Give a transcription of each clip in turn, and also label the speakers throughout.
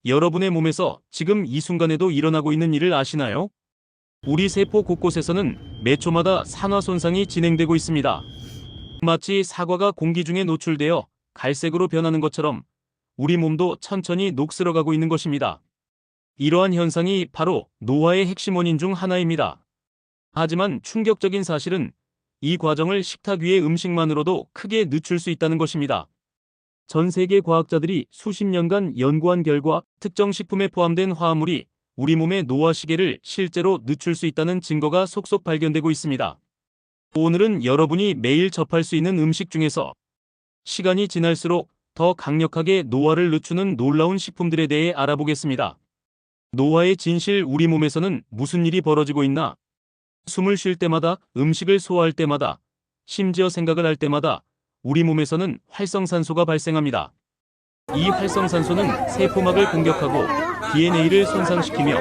Speaker 1: 여러분의 몸에서 지금 이 순간에도 일어나고 있는 일을 아시나요? 우리 세포 곳곳에서는 매 초마다 산화 손상이 진행되고 있습니다. 마치 사과가 공기 중에 노출되어 갈색으로 변하는 것처럼 우리 몸도 천천히 녹슬어가고 있는 것입니다. 이러한 현상이 바로 노화의 핵심 원인 중 하나입니다. 하지만 충격적인 사실은 이 과정을 식탁 위의 음식만으로도 크게 늦출 수 있다는 것입니다. 전 세계 과학자들이 수십 년간 연구한 결과 특정 식품에 포함된 화합물이 우리 몸의 노화 시계를 실제로 늦출 수 있다는 증거가 속속 발견되고 있습니다. 오늘은 여러분이 매일 접할 수 있는 음식 중에서 시간이 지날수록 더 강력하게 노화를 늦추는 놀라운 식품들에 대해 알아보겠습니다. 노화의 진실. 우리 몸에서는 무슨 일이 벌어지고 있나? 숨을 쉴 때마다, 음식을 소화할 때마다, 심지어 생각을 할 때마다 우리 몸에서는 활성산소가 발생합니다. 이 활성산소는 세포막을 공격하고 DNA를 손상시키며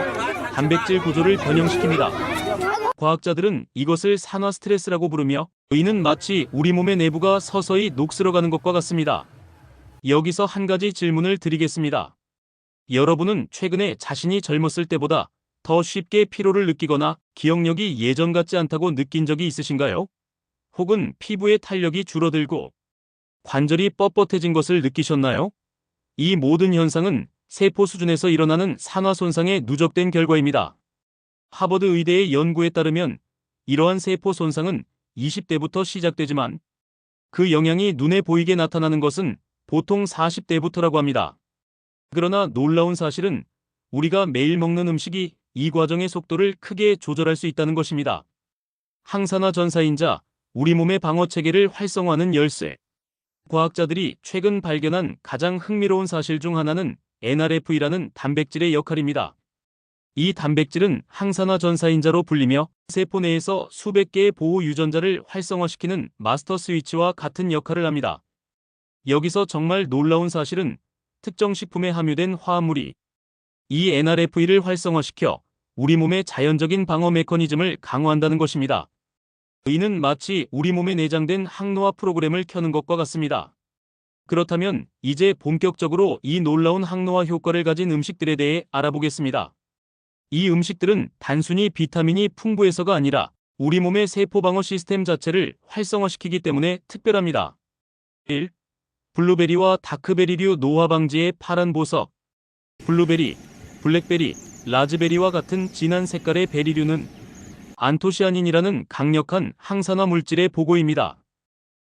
Speaker 1: 단백질 구조를 변형시킵니다. 과학자들은 이것을 산화 스트레스라고 부르며 이는 마치 우리 몸의 내부가 서서히 녹슬어가는 것과 같습니다. 여기서 한 가지 질문을 드리겠습니다. 여러분은 최근에 자신이 젊었을 때보다 더 쉽게 피로를 느끼거나 기억력이 예전 같지 않다고 느낀 적이 있으신가요? 혹은 피부의 탄력이 줄어들고 관절이 뻣뻣해진 것을 느끼셨나요? 이 모든 현상은 세포 수준에서 일어나는 산화 손상의 누적된 결과입니다. 하버드 의대의 연구에 따르면 이러한 세포 손상은 20대부터 시작되지만 그 영향이 눈에 보이게 나타나는 것은 보통 40대부터라고 합니다. 그러나 놀라운 사실은 우리가 매일 먹는 음식이 이 과정의 속도를 크게 조절할 수 있다는 것입니다. 항산화 전사인자, 우리 몸의 방어 체계를 활성화하는 열쇠. 과학자들이 최근 발견한 가장 흥미로운 사실 중 하나는 NRF이라는 단백질의 역할입니다. 이 단백질은 항산화 전사인자로 불리며 세포 내에서 수백 개의 보호 유전자를 활성화시키는 마스터 스위치와 같은 역할을 합니다. 여기서 정말 놀라운 사실은 특정 식품에 함유된 화합물이 이 NRF를 활성화시켜 우리 몸의 자연적인 방어 메커니즘을 강화한다는 것입니다. 이는 마치 우리 몸에 내장된 항노화 프로그램을 켜는 것과 같습니다. 그렇다면 이제 본격적으로 이 놀라운 항노화 효과를 가진 음식들에 대해 알아보겠습니다. 이 음식들은 단순히 비타민이 풍부해서가 아니라 우리 몸의 세포 방어 시스템 자체를 활성화시키기 때문에 특별합니다. 1. 블루베리와 다크베리류. 노화 방지의 파란 보석. 블루베리, 블랙베리, 라즈베리와 같은 진한 색깔의 베리류는 안토시아닌이라는 강력한 항산화 물질의 보고입니다.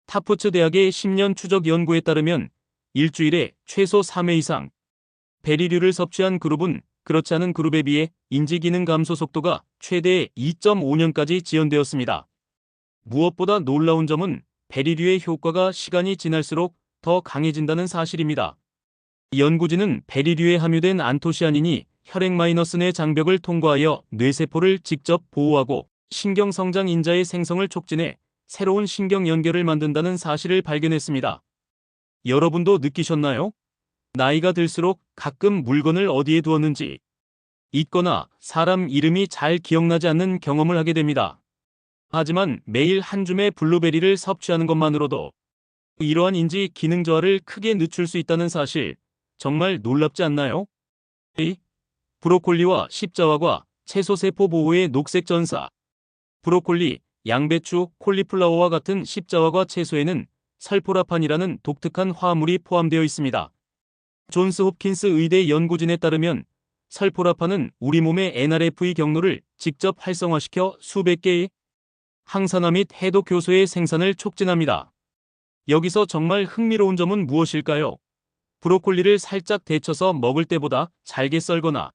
Speaker 1: 타프츠 대학의 10년 추적 연구에 따르면 일주일에 최소 3회 이상 베리류를 섭취한 그룹은 그렇지 않은 그룹에 비해 인지 기능 감소 속도가 최대 2.5년까지 지연되었습니다. 무엇보다 놀라운 점은 베리류의 효과가 시간이 지날수록 더 강해진다는 사실입니다. 연구진은 베리류에 함유된 안토시아닌이 혈액-내 장벽을 통과하여 뇌세포를 직접 보호하고 신경성장 인자의 생성을 촉진해 새로운 신경 연결을 만든다는 사실을 발견했습니다. 여러분도 느끼셨나요? 나이가 들수록 가끔 물건을 어디에 두었는지 잊거나 사람 이름이 잘 기억나지 않는 경험을 하게 됩니다. 하지만 매일 한 줌의 블루베리를 섭취하는 것만으로도 이러한 인지 기능 저하를 크게 늦출 수 있다는 사실, 정말 놀랍지 않나요? 2. 브로콜리와 십자화과. 채소 세포 보호의 녹색 전사. 브로콜리, 양배추, 콜리플라워와 같은 십자화과 채소에는 설포라판이라는 독특한 화합물이 포함되어 있습니다. 존스 홉킨스 의대 연구진에 따르면 설포라판은 우리 몸의 NRF 경로를 직접 활성화시켜 수백 개의 항산화 및 해독 효소의 생산을 촉진합니다. 여기서 정말 흥미로운 점은 무엇일까요? 브로콜리를 살짝 데쳐서 먹을 때보다 잘게 썰거나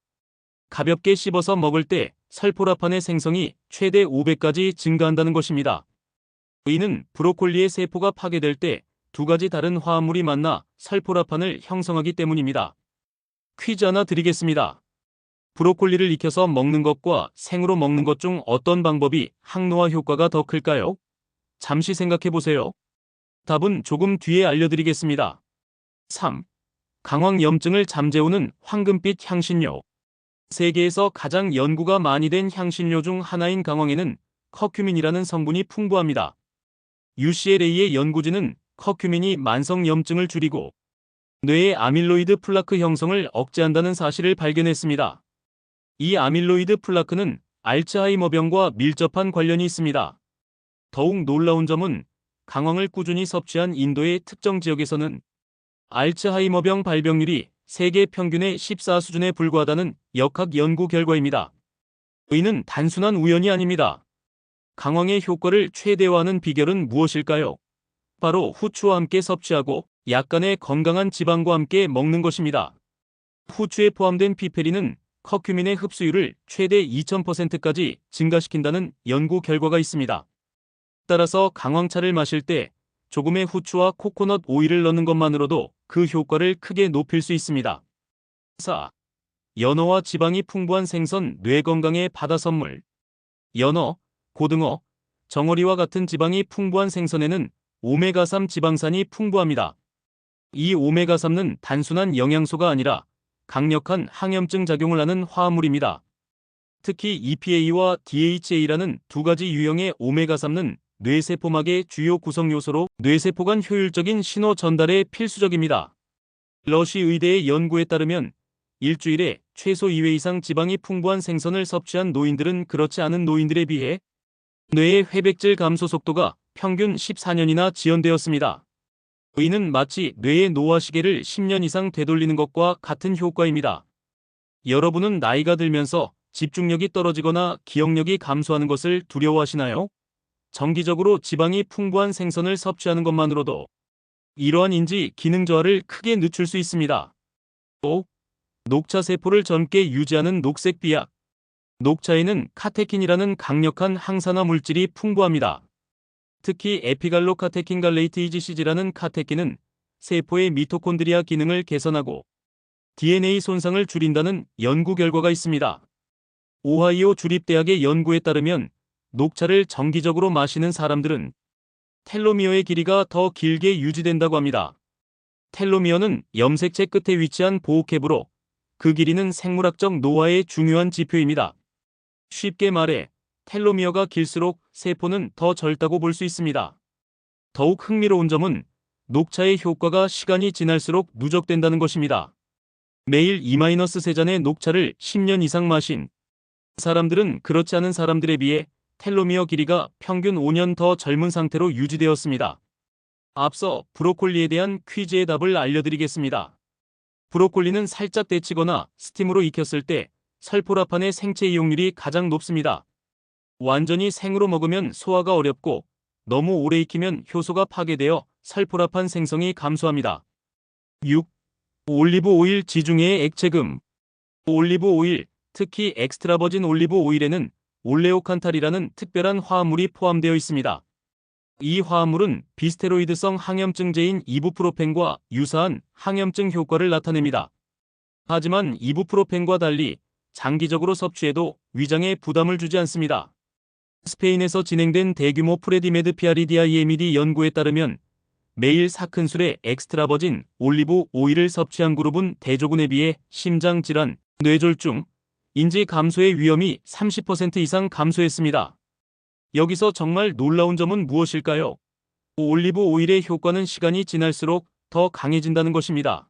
Speaker 1: 가볍게 씹어서 먹을 때 설포라판의 생성이 최대 5배까지 증가한다는 것입니다. 이는 브로콜리의 세포가 파괴될 때 두 가지 다른 화합물이 만나 설포라판을 형성하기 때문입니다. 퀴즈 하나 드리겠습니다. 브로콜리를 익혀서 먹는 것과 생으로 먹는 것 중 어떤 방법이 항노화 효과가 더 클까요? 잠시 생각해 보세요. 답은 조금 뒤에 알려드리겠습니다. 3. 강황염증을 잠재우는 황금빛 향신료. 세계에서 가장 연구가 많이 된 향신료 중 하나인 강황에는 커큐민이라는 성분이 풍부합니다. UCLA의 연구진은 커큐민이 만성염증을 줄이고 뇌의 아밀로이드 플라크 형성을 억제한다는 사실을 발견했습니다. 이 아밀로이드 플라크는 알츠하이머병과 밀접한 관련이 있습니다. 더욱 놀라운 점은 강황을 꾸준히 섭취한 인도의 특정 지역에서는 알츠하이머병 발병률이 세계 평균의 14 수준에 불과하다는 역학 연구 결과입니다. 이는 단순한 우연이 아닙니다. 강황의 효과를 최대화하는 비결은 무엇일까요? 바로 후추와 함께 섭취하고 약간의 건강한 지방과 함께 먹는 것입니다. 후추에 포함된 피페린은 커큐민의 흡수율을 최대 2000%까지 증가시킨다는 연구 결과가 있습니다. 따라서 강황차를 마실 때 조금의 후추와 코코넛 오일을 넣는 것만으로도 그 효과를 크게 높일 수 있습니다. 4. 연어와 지방이 풍부한 생선 뇌 건강의 바다 선물. 연어, 고등어, 정어리와 같은 지방이 풍부한 생선에는 오메가3 지방산이 풍부합니다. 이 오메가3는 단순한 영양소가 아니라 강력한 항염증 작용을 하는 화합물입니다. 특히 EPA와 DHA라는 두 가지 유형의 오메가3는 뇌세포막의 주요 구성 요소로 뇌세포 간 효율적인 신호 전달에 필수적입니다. 러쉬 의대의 연구에 따르면 일주일에 최소 2회 이상 지방이 풍부한 생선을 섭취한 노인들은 그렇지 않은 노인들에 비해 뇌의 회백질 감소 속도가 평균 14년이나 지연되었습니다. 이는 마치 뇌의 노화 시계를 10년 이상 되돌리는 것과 같은 효과입니다. 여러분은 나이가 들면서 집중력이 떨어지거나 기억력이 감소하는 것을 두려워하시나요? 정기적으로 지방이 풍부한 생선을 섭취하는 것만으로도 이러한 인지 기능 저하를 크게 늦출 수 있습니다. 5. 녹차 세포를 젊게 유지하는 녹색 비약. 녹차에는 카테킨이라는 강력한 항산화 물질이 풍부합니다. 특히 에피갈로카테킨 갈레이트이지시지라는 카테킨은 세포의 미토콘드리아 기능을 개선하고 DNA 손상을 줄인다는 연구 결과가 있습니다. 오하이오 주립대학의 연구에 따르면 녹차를 정기적으로 마시는 사람들은 텔로미어의 길이가 더 길게 유지된다고 합니다. 텔로미어는 염색체 끝에 위치한 보호캡으로 그 길이는 생물학적 노화의 중요한 지표입니다. 쉽게 말해 텔로미어가 길수록 세포는 더 젊다고 볼 수 있습니다. 더욱 흥미로운 점은 녹차의 효과가 시간이 지날수록 누적된다는 것입니다. 매일 2-3잔의 녹차를 10년 이상 마신 사람들은 그렇지 않은 사람들에 비해 텔로미어 길이가 평균 5년 더 젊은 상태로 유지되었습니다. 앞서 브로콜리에 대한 퀴즈의 답을 알려드리겠습니다. 브로콜리는 살짝 데치거나 스팀으로 익혔을 때 설포라판의 생체 이용률이 가장 높습니다. 완전히 생으로 먹으면 소화가 어렵고 너무 오래 익히면 효소가 파괴되어 설포라판 생성이 감소합니다. 6. 올리브 오일 지중해의 액체금. 올리브 오일, 특히 엑스트라 버진 올리브 오일에는 올레오칸탈이라는 특별한 화합물이 포함되어 있습니다. 이 화합물은 비스테로이드성 항염증제인 이부프로펜과 유사한 항염증 효과를 나타냅니다. 하지만 이부프로펜과 달리 장기적으로 섭취해도 위장에 부담을 주지 않습니다. 스페인에서 진행된 대규모 프레디메드 PREDIMED 연구에 따르면 매일 4큰술의 엑스트라 버진 올리브 오일을 섭취한 그룹은 대조군에 비해 심장질환, 뇌졸중, 인지 감소의 위험이 30% 이상 감소했습니다. 여기서 정말 놀라운 점은 무엇일까요? 올리브 오일의 효과는 시간이 지날수록 더 강해진다는 것입니다.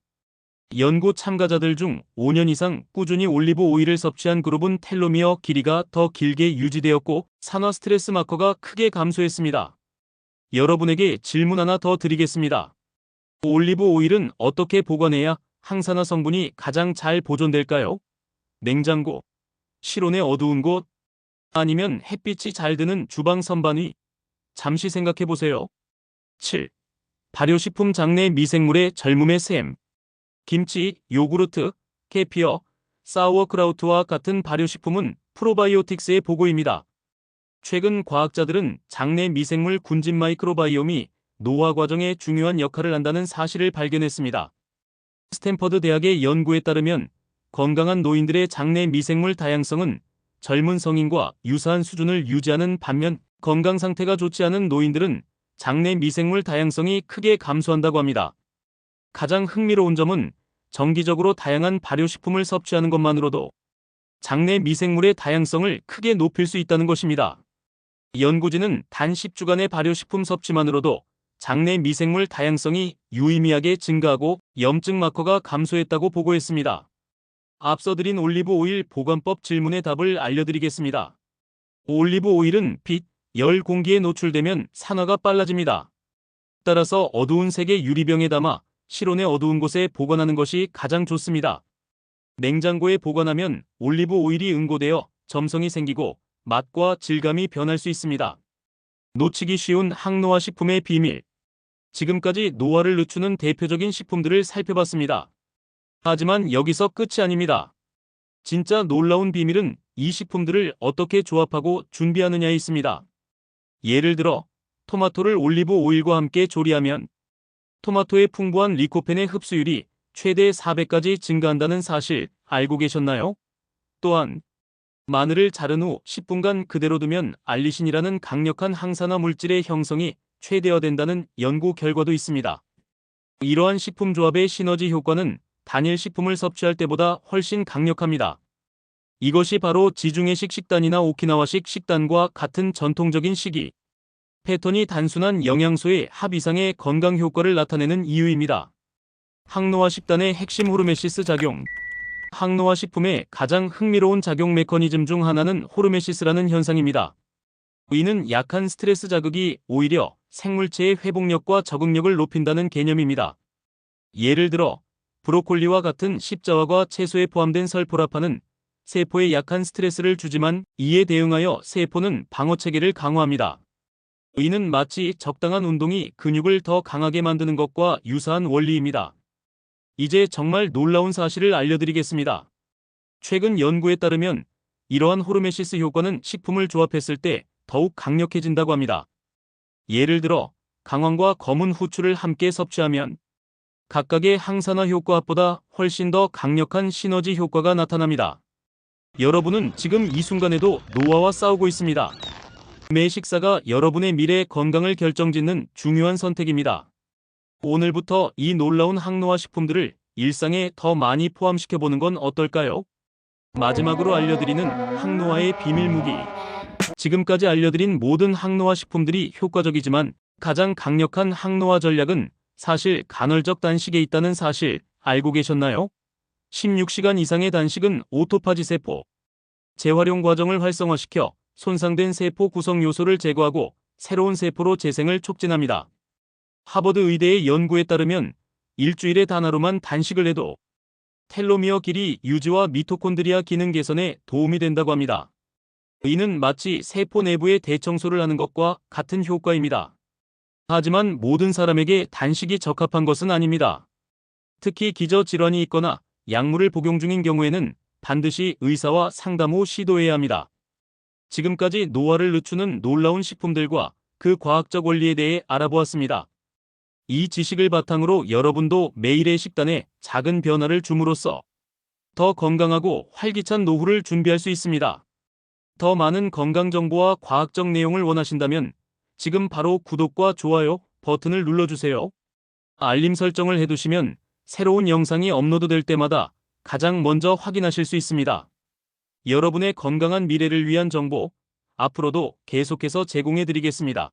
Speaker 1: 연구 참가자들 중 5년 이상 꾸준히 올리브 오일을 섭취한 그룹은 텔로미어 길이가 더 길게 유지되었고 산화 스트레스 마커가 크게 감소했습니다. 여러분에게 질문 하나 더 드리겠습니다. 올리브 오일은 어떻게 보관해야 항산화 성분이 가장 잘 보존될까요? 냉장고, 실온의 어두운 곳, 아니면 햇빛이 잘 드는 주방 선반 위? 잠시 생각해 보세요. 7. 발효식품 장내 미생물의 젊음의 샘. 김치, 요구르트, 케피어, 사우어크라우트와 같은 발효식품은 프로바이오틱스의 보고입니다. 최근 과학자들은 장내 미생물 군집 마이크로바이옴이 노화 과정에 중요한 역할을 한다는 사실을 발견했습니다. 스탠퍼드 대학의 연구에 따르면 건강한 노인들의 장내 미생물 다양성은 젊은 성인과 유사한 수준을 유지하는 반면 건강 상태가 좋지 않은 노인들은 장내 미생물 다양성이 크게 감소한다고 합니다. 가장 흥미로운 점은 정기적으로 다양한 발효식품을 섭취하는 것만으로도 장내 미생물의 다양성을 크게 높일 수 있다는 것입니다. 연구진은 단 10주간의 발효식품 섭취만으로도 장내 미생물 다양성이 유의미하게 증가하고 염증 마커가 감소했다고 보고했습니다. 앞서 드린 올리브 오일 보관법 질문의 답을 알려드리겠습니다. 올리브 오일은 빛, 열 공기에 노출되면 산화가 빨라집니다. 따라서 어두운 색의 유리병에 담아 실온의 어두운 곳에 보관하는 것이 가장 좋습니다. 냉장고에 보관하면 올리브 오일이 응고되어 점성이 생기고 맛과 질감이 변할 수 있습니다. 놓치기 쉬운 항노화 식품의 비밀. 지금까지 노화를 늦추는 대표적인 식품들을 살펴봤습니다. 하지만 여기서 끝이 아닙니다. 진짜 놀라운 비밀은 이 식품들을 어떻게 조합하고 준비하느냐에 있습니다. 예를 들어 토마토를 올리브 오일과 함께 조리하면 토마토의 풍부한 리코펜의 흡수율이 최대 4배까지 증가한다는 사실 알고 계셨나요? 또한 마늘을 자른 후 10분간 그대로 두면 알리신이라는 강력한 항산화 물질의 형성이 최대화된다는 연구 결과도 있습니다. 이러한 식품 조합의 시너지 효과는 단일 식품을 섭취할 때보다 훨씬 강력합니다. 이것이 바로 지중해식 식단이나 오키나와식 식단과 같은 전통적인 식이 패턴이 단순한 영양소의 합 이상의 건강 효과를 나타내는 이유입니다. 항노화 식단의 핵심 호르메시스 작용. 항노화 식품의 가장 흥미로운 작용 메커니즘 중 하나는 호르메시스라는 현상입니다. 이는 약한 스트레스 자극이 오히려 생물체의 회복력과 적응력을 높인다는 개념입니다. 예를 들어 브로콜리와 같은 십자화과 채소에 포함된 설포라판은 세포에 약한 스트레스를 주지만 이에 대응하여 세포는 방어체계를 강화합니다. 이는 마치 적당한 운동이 근육을 더 강하게 만드는 것과 유사한 원리입니다. 이제 정말 놀라운 사실을 알려드리겠습니다. 최근 연구에 따르면 이러한 호르메시스 효과는 식품을 조합했을 때 더욱 강력해진다고 합니다. 예를 들어 강황과 검은 후추를 함께 섭취하면 각각의 항산화 효과보다 훨씬 더 강력한 시너지 효과가 나타납니다. 여러분은 지금 이 순간에도 노화와 싸우고 있습니다. 매 식사가 여러분의 미래의 건강을 결정짓는 중요한 선택입니다. 오늘부터 이 놀라운 항노화 식품들을 일상에 더 많이 포함시켜보는 건 어떨까요? 마지막으로 알려드리는 항노화의 비밀 무기. 지금까지 알려드린 모든 항노화 식품들이 효과적이지만 가장 강력한 항노화 전략은 사실 간헐적 단식에 있다는 사실 알고 계셨나요? 16시간 이상의 단식은 오토파지 세포 재활용 과정을 활성화시켜 손상된 세포 구성 요소를 제거하고 새로운 세포로 재생을 촉진합니다. 하버드 의대의 연구에 따르면 일주일에 단 하루만 단식을 해도 텔로미어 길이 유지와 미토콘드리아 기능 개선에 도움이 된다고 합니다. 이는 마치 세포 내부의 대청소를 하는 것과 같은 효과입니다. 하지만 모든 사람에게 단식이 적합한 것은 아닙니다. 특히 기저질환이 있거나 약물을 복용 중인 경우에는 반드시 의사와 상담 후 시도해야 합니다. 지금까지 노화를 늦추는 놀라운 식품들과 그 과학적 원리에 대해 알아보았습니다. 이 지식을 바탕으로 여러분도 매일의 식단에 작은 변화를 줌으로써 더 건강하고 활기찬 노후를 준비할 수 있습니다. 더 많은 건강 정보와 과학적 내용을 원하신다면 지금 바로 구독과 좋아요 버튼을 눌러주세요. 알림 설정을 해두시면 새로운 영상이 업로드될 때마다 가장 먼저 확인하실 수 있습니다. 여러분의 건강한 미래를 위한 정보, 앞으로도 계속해서 제공해드리겠습니다.